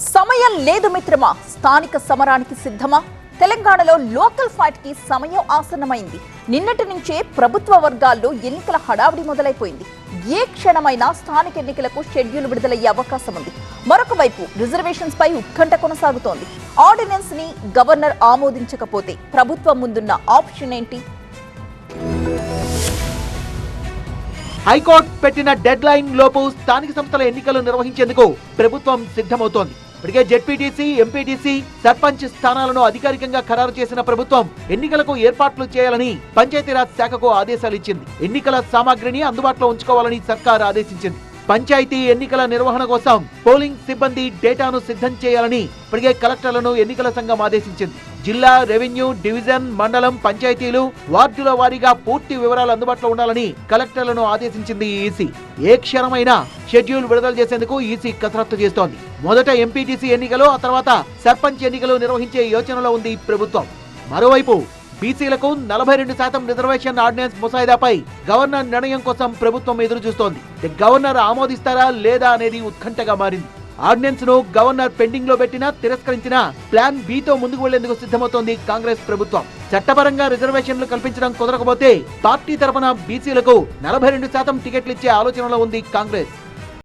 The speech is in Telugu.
సమయం లేదు మిత్రమా, స్థానిక సమరానికి సిద్ధమా? తెలంగాణలో లోకల్ ఫైట్ కి సమయం ఆసన్నమైంది. నిన్నటి నుంచే ప్రభుత్వ వర్గాల్లో ఎన్నికల హడావిడి మొదలైపోయింది. ఏ క్షణమైనా స్థానిక ఎన్నికలకు షెడ్యూల్ విడుదలయ్యే అవకాశం ఉంది. మరొక వైపు రిజర్వేషన్స్ పై ఉత్కంఠ కొనసాగుతోంది. ఆర్డినెన్స్ ని గవర్నర్ ఆమోదించకపోతే ప్రభుత్వం ముందున్న ఆప్షన్ ఏంటి? హైకోర్టు పెట్టిన డెడ్ లైన్ లోపు స్థానిక సంస్థల ఎన్నికలు నిర్వహించేందుకు ప్రభుత్వం సిద్ధమవుతోంది. ఇప్పటికే జెడ్పీటీసీ, ఎంపీటీసీ, సర్పంచ్ స్థానాలను అధికారికంగా ఖరారు చేసిన ప్రభుత్వం ఎన్నికలకు ఏర్పాట్లు చేయాలని పంచాయతీరాజ్ శాఖకు ఆదేశాలు ఇచ్చింది. ఎన్నికల సామాగ్రిని అందుబాటులో ఉంచుకోవాలని సర్కార్ ఆదేశించింది. పంచాయతీ ఎన్నికల నిర్వహణ కోసం పోలింగ్ సిబ్బంది డేటాను సిద్ధం చేయాలని ఇప్పటికే కలెక్టర్లను ఎన్నికల సంఘం ఆదేశించింది. జిల్లా, రెవెన్యూ, డివిజన్, మండలం, పంచాయతీలు, వార్డుల వారీగా పూర్తి వివరాలు అందుబాటులో ఉండాలని కలెక్టర్లను ఆదేశించింది ఈసీ. ఏ క్షణమైనా షెడ్యూల్ విడుదల చేసేందుకు ఈసీ కసరత్తు చేస్తోంది. మొదట ఎంపీటీసీ ఎన్నికలు, ఆ తర్వాత సర్పంచ్ ఎన్నికలు నిర్వహించే యోచనలో ఉంది ప్రభుత్వం. మరోవైపు బీసీలకు 42% రిజర్వేషన్ ఆర్డినెన్స్ ముసాయిదాపై గవర్నర్ నిర్ణయం కోసం ప్రభుత్వం ఎదురు చూస్తోంది. గవర్నర్ ఆమోదిస్తారా లేదా అనేది ఉత్కంఠగా మారింది. ఆర్డినెన్స్ ను గవర్నర్ పెండింగ్ లో పెట్టినా, తిరస్కరించినా ప్లాన్ బి తో ముందుకు వెళ్లేందుకు సిద్ధమవుతోంది కాంగ్రెస్ ప్రభుత్వం. చట్టపరంగా రిజర్వేషన్లు కల్పించడం కుదరకపోతే పార్టీ తరఫున బీసీలకు 42% టికెట్లు ఇచ్చే ఆలోచనలో ఉంది కాంగ్రెస్.